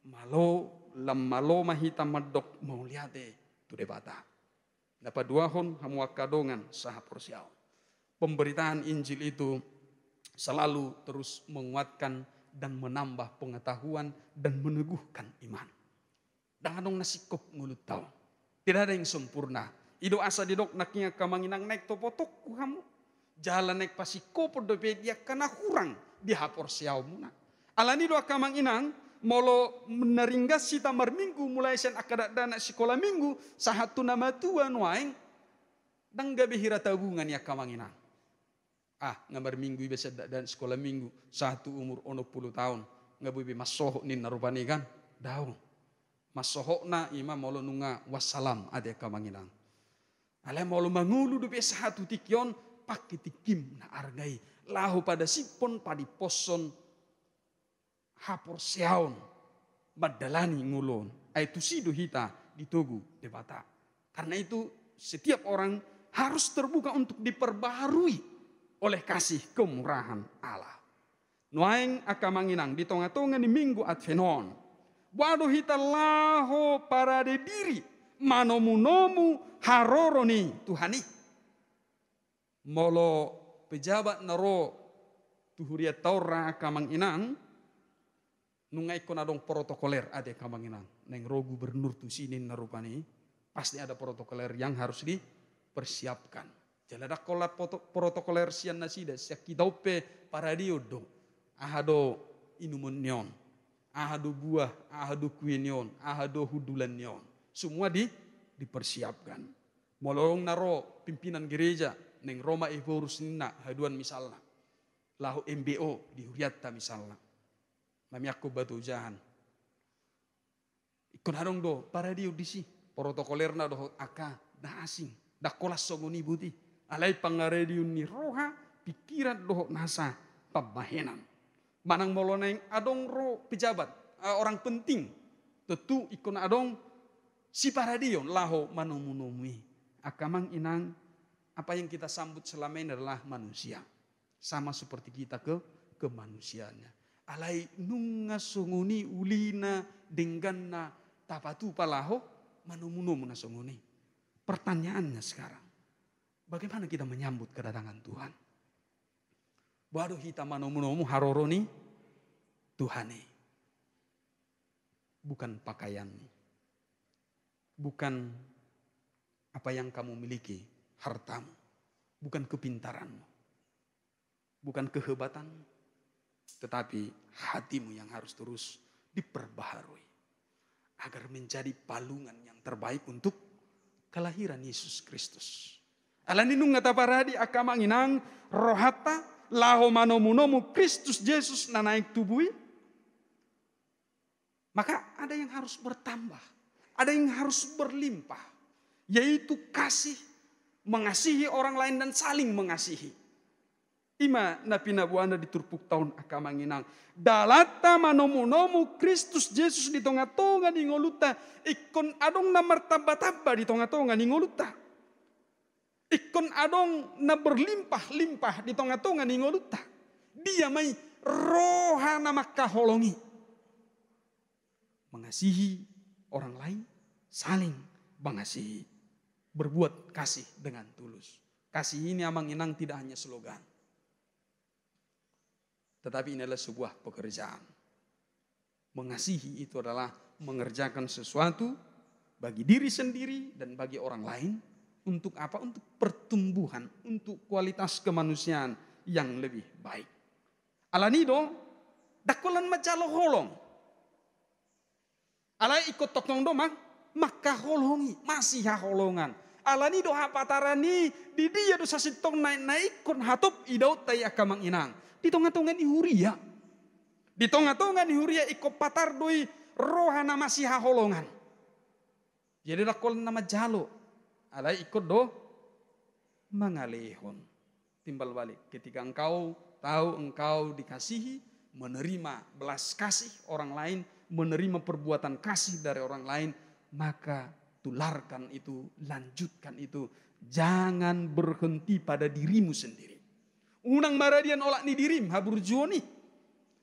malo lam mahita madok mau liate tu debata. Dapat dua hon hamuak kadongan saha porsiau. Pemberitaan Injil itu selalu terus menguatkan dan menambah pengetahuan dan meneguhkan iman. Danganong nasikop ngulut tau. Tidak ada yang sempurna. Ido asa didok naknya kamanginang naik topotok ku hamu. Jalan naik pasikopo dope dia kena kurang di haporsiau muna. Alani doa kamanginang molo meneringgas si tamar minggu mulai sen akadak dana sekolah minggu sahatu nama tua nuaing dang gabe hira tabungan ya kamangina ngambar minggu biasa dan sekolah minggu satu umur 10 tahun ngabubi masoho nin narubani kan daun masoho na ima molo nunga wassalam ade kamangina ale molo mangulu do biasa satu tikyon pakitikim na argai lahu pada sipon padi poson hapor siaon badalani ngulon itu sido hita ditugu debata karena itu setiap orang harus terbuka untuk diperbaharui oleh kasih kemurahan Allah. Nuaing akamanginang di tonga-tonga ni minggu Advenon wado hita laho para de diri manomu haroroni Tuhani molo pejabat naro tuhuria taura akamanginang Nungai kon adong protokoler ade kamanginang. Neng ro gubernur tu sini narupani. Pasti ada protokoler yang harus dipersiapkan. Jalada kola protokoler sian nasida. Siak kitaupe para diodo. Ahado inumun nyon. Ahado buah. Ahado kue nyon. Ahado hudulan nyon. Semua dipersiapkan. Molong naro pimpinan gereja. Neng Roma Evorus nina haduan misalnya. Lahu MBO di Huriatta misalnya. Nami aku batu jahan. Ikon harong do para di audisi. Protokolerna do aka da asing. Da kolas songoni buti. Alai pangarediun ni roha pikiran do nasa pamahenan. Manang moloneng adong ro pejabat. Orang penting. Tentu ikon adong si paradion laho manomunomui. Akamang inang apa yang kita sambut selama ini adalah manusia. Sama seperti kita ke manusianya. Alai nunga songoni ulina denganna tapatu palaho manumunumu na songoni. Pertanyaannya sekarang. Bagaimana kita menyambut kedatangan Tuhan? Baru kita manumunumu haroroni Tuhane. Bukan pakaianmu. Bukan apa yang kamu miliki. Hartamu, bukan kepintaranmu, bukan kehebatanmu, tetapi hatimu yang harus terus diperbaharui agar menjadi palungan yang terbaik untuk kelahiran Yesus Kristus. Alani nung ngataparadi akamang inang rohata laho manomunomu Kristus Yesus na naik tubui. Maka ada yang harus bertambah, ada yang harus berlimpah, yaitu kasih. Mengasihi orang lain dan saling mengasihi. Ima napi nabuana diturpuk tahun akamanginang. Dalata manomunomu Kristus Yesus di tonga-tonga di ngoluta. Ikon adong na martaba-taba di tonga-tonga di ngoluta. Ikon adong na berlimpah-limpah di tonga-tonga di ngoluta. Dia may roha na makaholongi. Mengasihi orang lain, saling mengasihi. Berbuat kasih dengan tulus. Kasih ini amang inang tidak hanya slogan. Tetapi ini adalah sebuah pekerjaan. Mengasihi itu adalah mengerjakan sesuatu bagi diri sendiri dan bagi orang lain. Untuk apa? Untuk pertumbuhan, untuk kualitas kemanusiaan yang lebih baik. Alanido, dakolan macalo holong. Alai ikut tokong domang, maka holongi, masih holongan. Alani doha patarani di dia dosa sitong naik kon hatop idaut tay akamang inang. Di tonga-tonga ni huria. Di tonga-tonga ni huria iko patar doi rohana masih holongan. Jadi dakol nama jalo. Alai ikut do mangalehon. Timbal balik ketika engkau tahu engkau dikasihi, menerima belas kasih orang lain, menerima perbuatan kasih dari orang lain, maka tularkan itu, lanjutkan itu. Jangan berhenti pada dirimu sendiri. Unang maradian olak ni dirim haburjuo ni.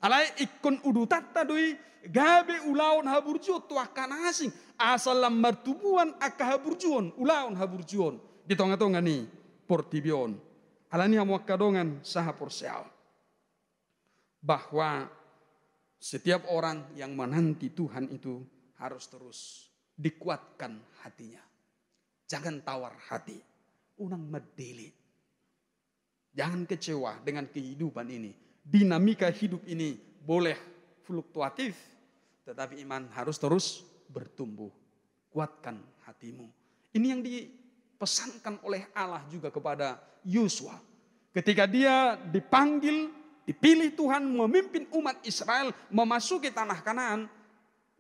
Alai ikon udutata doi gabe ulaun haburjuo tuakan asing. Asal lambar tubuan aka haburjuon, ulaun haburjuon. Di tonga-tonga ni portibion. Alani hamuakadongan saha porseal. Bahwa setiap orang yang menanti Tuhan itu harus terus dikuatkan hatinya. Jangan tawar hati. Unang medeli. Jangan kecewa dengan kehidupan ini. Dinamika hidup ini boleh fluktuatif. Tetapi iman harus terus bertumbuh. Kuatkan hatimu. Ini yang dipesankan oleh Allah juga kepada Yosua. Ketika dia dipanggil, dipilih Tuhan memimpin umat Israel memasuki tanah Kanaan.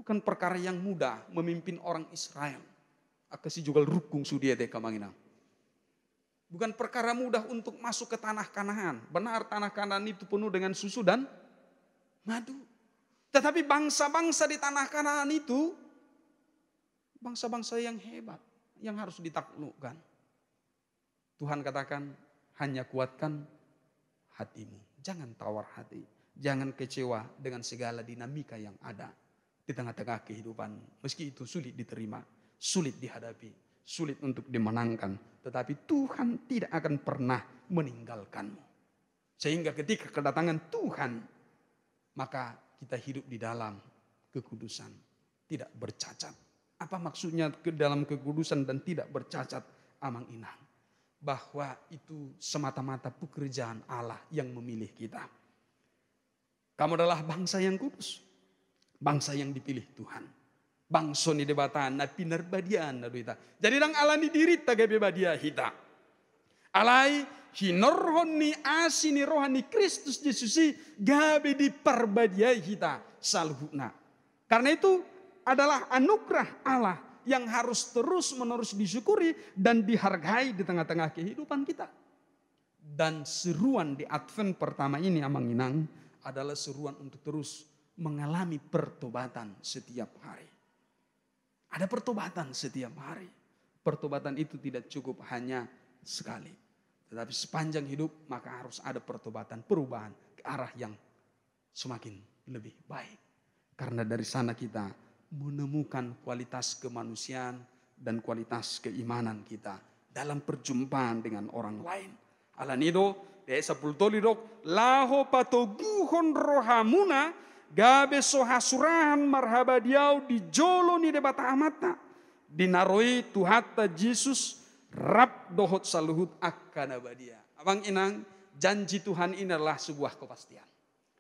Bukan perkara yang mudah memimpin orang Israel. Akasi juga rukung sudia deka manginang. Bukan perkara mudah untuk masuk ke tanah Kanaan. Benar tanah Kanaan itu penuh dengan susu dan madu. Tetapi bangsa-bangsa di tanah Kanaan itu bangsa-bangsa yang hebat, yang harus ditaklukkan. Tuhan katakan, hanya kuatkan hatimu. Jangan tawar hati. Jangan kecewa dengan segala dinamika yang ada di tengah-tengah kehidupan. Meski itu sulit diterima, sulit dihadapi, sulit untuk dimenangkan. Tetapi Tuhan tidak akan pernah meninggalkanmu. Sehingga ketika kedatangan Tuhan, maka kita hidup di dalam kekudusan, tidak bercacat. Apa maksudnya ke dalam kekudusan dan tidak bercacat, Amang Inang? Bahwa itu semata-mata pekerjaan Allah yang memilih kita. Kamu adalah bangsa yang kudus, bangsa yang dipilih Tuhan. Bangsa ni debatan na pinarbadian na duita. Jadi dang ala ni diri tagay badia hita. Alay hinorhon ni asi ni rohani Kristus Yesusi gabe di perbadiai hita salhuna. Karena itu adalah anugerah Allah yang harus terus-menerus disyukuri dan dihargai di tengah-tengah kehidupan kita. Dan seruan di Advent pertama ini, Amang Inang, adalah seruan untuk terus mengalami pertobatan setiap hari. Ada pertobatan setiap hari. Pertobatan itu tidak cukup hanya sekali. Tetapi sepanjang hidup maka harus ada pertobatan, perubahan ke arah yang semakin lebih baik. Karena dari sana kita menemukan kualitas kemanusiaan dan kualitas keimanan kita dalam perjumpaan dengan orang lain. Alanido, desa pultolidok, laho patoguhon rohamuna, gabe sohasurahan marhabadiau di jolo ni debata amata. Dinaroi tuhata Jesus rap dohot saluhut akan abadia. Abang Inang, janji Tuhan ini adalah sebuah kepastian.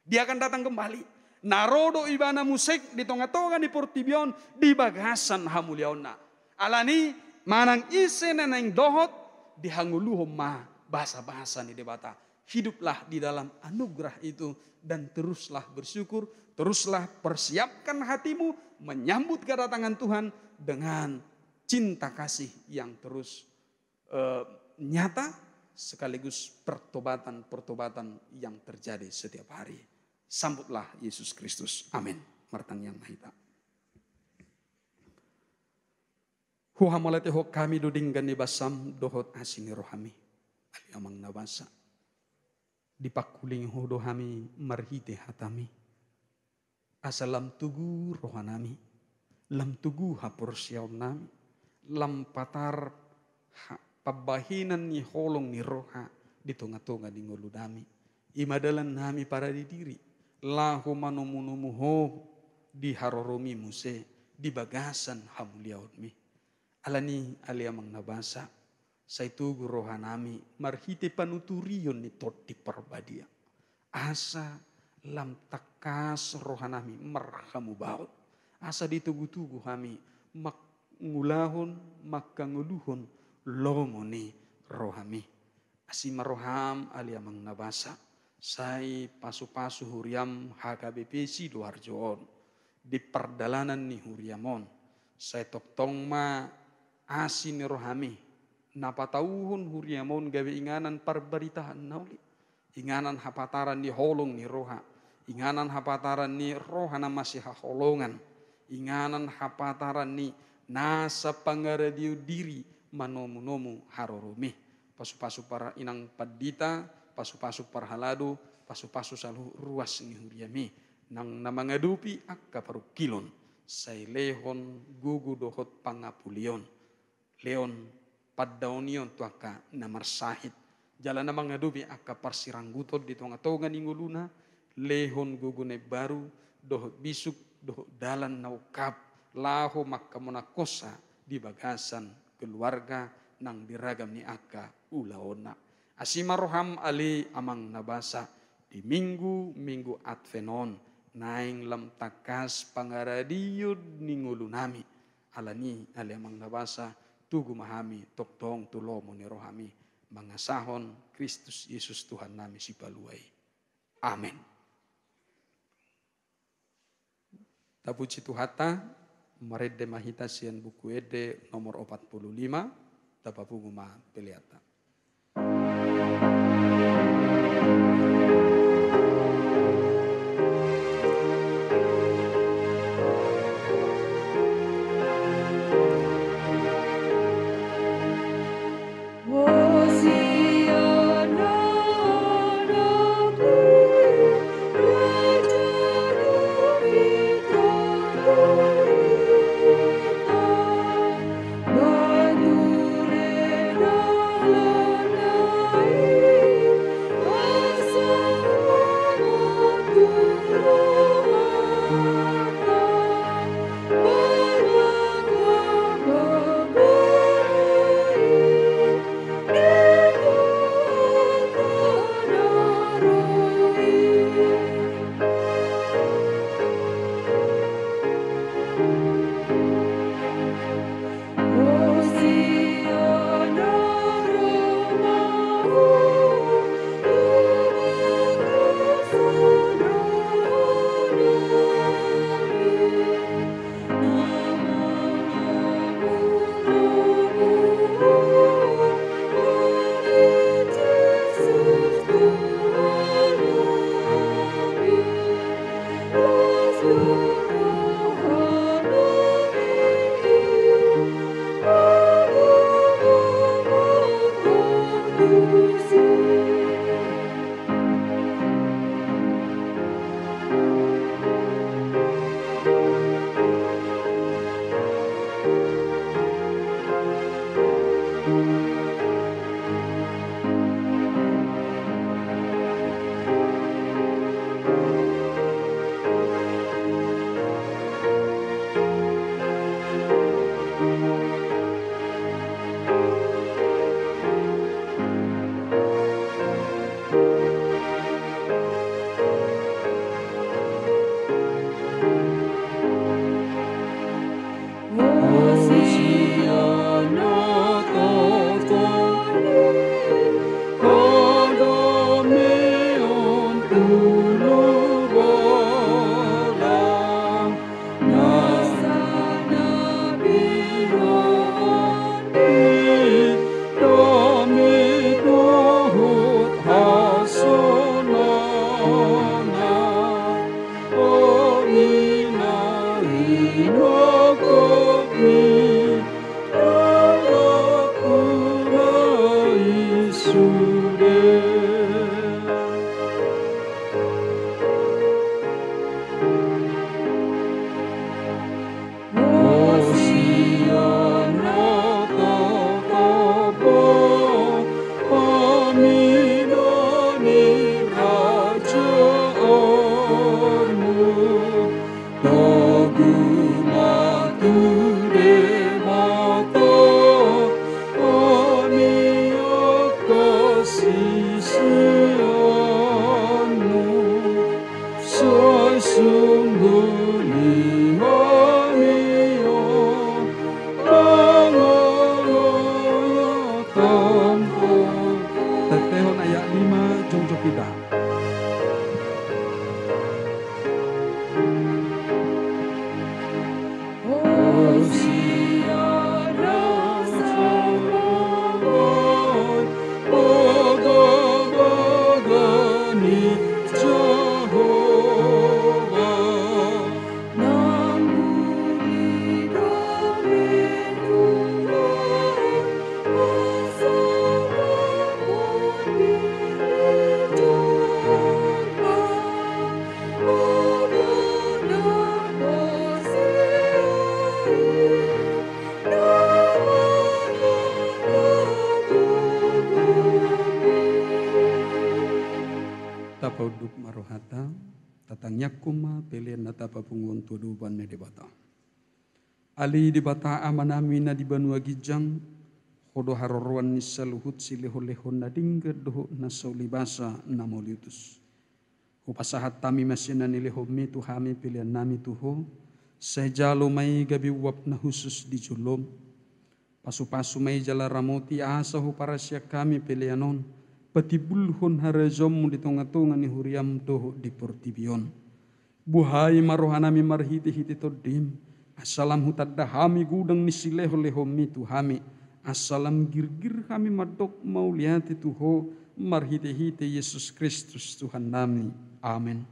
Dia akan datang kembali. Narodo ibana musik di tonga-tonga di portibion di bagasan hamuliauna. Alani manang ise neneng dohot di hanguluhom ma bahasa-bahasa ni debata. Hiduplah di dalam anugerah itu dan teruslah bersyukur, teruslah persiapkan hatimu menyambut kedatangan Tuhan dengan cinta kasih yang terus nyata sekaligus pertobatan-pertobatan yang terjadi setiap hari. Sambutlah Yesus Kristus. Amin. Martang yang mahita. Huhamalate ho kami dudinggan di basam dohot asini rohami. Ali amang nabasa. Dipakuling ho dohami marhite hatami. Asalam tugu rohanami. Lam tugu hapur siyaw nami. Lam patar pabahinan ni holong ni roha. Di tonga-tonga di ngoludami. Imadalan nami para di diri. Lahu manumumuho di haroromi muse di bagasan hamuliaudmi. Alani aliamang nabasa saitugu rohanami marhite panuturion ni tot di perbadia. Asa lam takas rohanami marhamu baut. Asa ditugu-tugu kami makngulahon makanguluhon lomoni rohami. Asimaroham aliamang nabasa. Sai pasu-pasu huriam HKBPC Doharjoon. Di perdalanan ni huriamon. Sai toktong ma asin rohami. Napatauhun huriamon gawe inganan perberitahan nauli. Inganan hapataran ni holong ni roha. Inganan hapataran ni roha na masih holongan. Inganan hapataran ni nasa pangaradiu diri manomu-nomu harorumi. Pasu-pasu para inang padita. Pasu-pasu parhalado, pasu-pasu salu ruas ni huriami. Nang namangadupi akka parukilon. Say lehon gugu dohot pangapulion. Leon paddaonion tu akka namarsahit. Jalan namangadupi akka parsiranggutot di tonga-tonga ninguluna. Lehon gugu ne baru dohot bisuk dohot dalan naukap. Laho makamonakosa di bagasan keluarga nang diragam ni akka ulaona. Asimaroham ali amang nabasa di minggu Advenon naing lam takas pangaradiud ningulunami alani ali amang nabasa tugu mahami toktong tulomo ni rohami mangasahon Kristus Yesus Tuhan nami sipaluai. Amin. Tapuji tuhata marede mahita sian buku ede nomor 45 tapapungu ma peliata. Madure na lanai Tapauduk marohata, tatangnya kuma pelian nata papungun tuduban ne debata. Ali debata amanami na di banua gijang, hodo harorwan nisa luhut silehon-lehon na dingger doho na saulibasa na moliutus. Hupasahat tami masina nilehom tuhami pilihan nami tuho, sejalo may gabi wap na husus di julom. Pasu-pasu may jala ramoti asa huparasya kami pilihanon, patibulhon harazom di tunga-tunga ni huriam doho di portibion. Buhay marohanami marhiti-hiti todim, asalam hutadahami gudang ni sileho-lehom tuhami, asalam girgir kami madok mauliati tuho, marhiti-hiti Yesus Kristus Tuhan nami. Amin.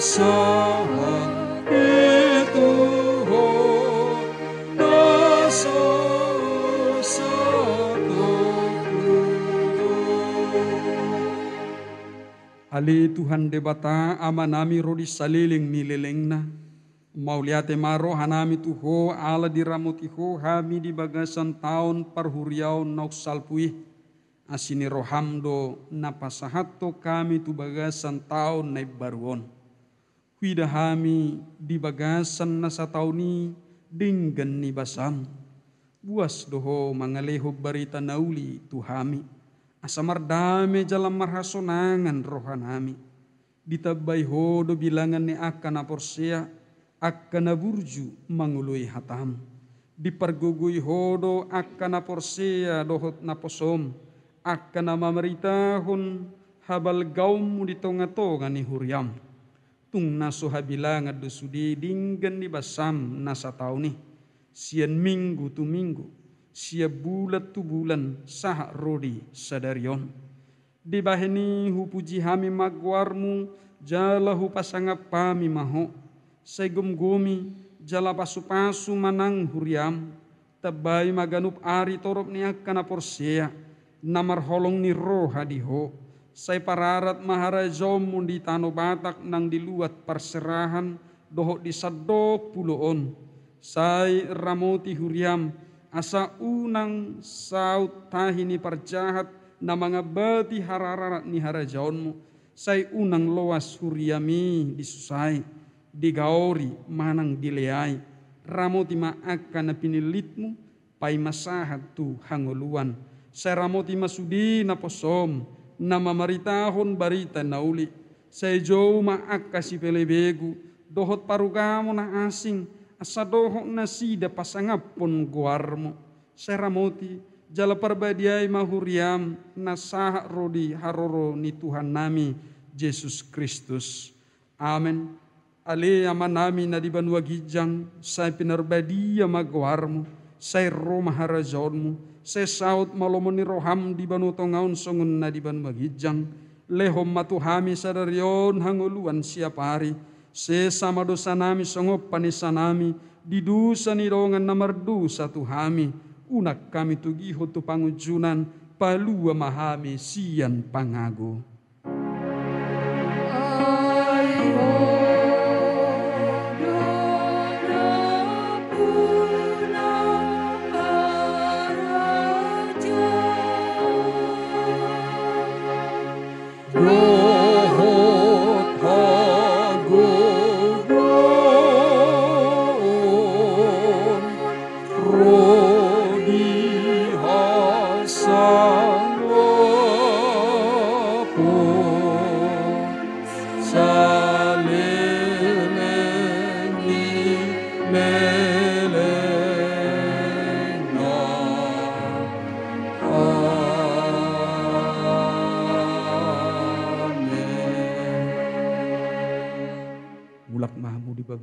So Tuhan debata amanami rodi saliling nilelengna. Mauliate maro hanami tuho ala diramutiho hami di bagasan tahun parhuriau nauk salpui. Asini rohamdo napasahato kami tu bagasan tahun naib baruon. Huida hami di bagasan nasa tauni dinggan ni basam. Buas doho mangaleho barita nauli tu hami. Asamar dame jalan marhasonangan rohanami. Ditabay hodo bilangan ni akan aporsea akan aburju mangului hatam. Dipargugui hodo akan aporsea dohot naposom. Akan amameritahon habal gaum di tonga-tonga ni huriam. Tung naso habilangan dosudi dinggan di basam nasa tauni. Sian minggu tu minggu. Sia bulat tu bulan sah rodi sadarion. Di baheni hupuji hami magwarmu jala hupasangap pami maho. Segum-gumi jala pasu-pasu manang huriam. Tabay maganup ari torop ni akan aporsea. Namar holong ni roha diho. Say pararat maharajom di tano batak nang diluat perserahan dohok di sadok puloon. Say ramoti huriam asa unang saut tahini parjahat na mga bati hararat ni harajaonmu. Say unang loas huriami disusay, digaori manang dileay. Ramoti maakan na pinilitmu pay masahat tu hanguluan. Say ramoti masudi na posom na mamaritahon barita na uli. Say jow maaka si pelebegu dohot parugamo na asing. Asa dohok na sida pasangapon guarmo. Say ramoti jala parbadiay mahuriam na saha rodi haroro ni Tuhan nami Jesus Kristus. Amen. Ale aman nami na di banwa gijang say pinarbadiya magwarmo. Say roma harajonmo. Say saut malomon ni roham di banu tongaon songun na di banwa gijang. Lehom matuhami sadarion hanguluan siapari. Se sama dosa nami songop panisa nami. Di dusa ni rongan namardu satu hami. Unak kami tugiho tu pangujunan. Palua mahami sian pangago.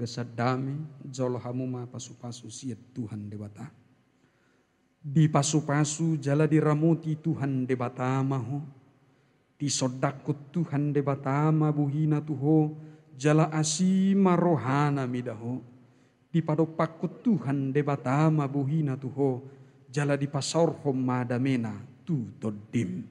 Sadame jolo hamuma pasu-pasu siat Tuhan debata. Di pasu-pasu jala diramuti Tuhan debata maho. Di sodakut Tuhan debata mabuhina tuho jala asima rohana midaho. Di padopakut Tuhan debata mabuhina tuho jala di pasorhom madamena tu todim.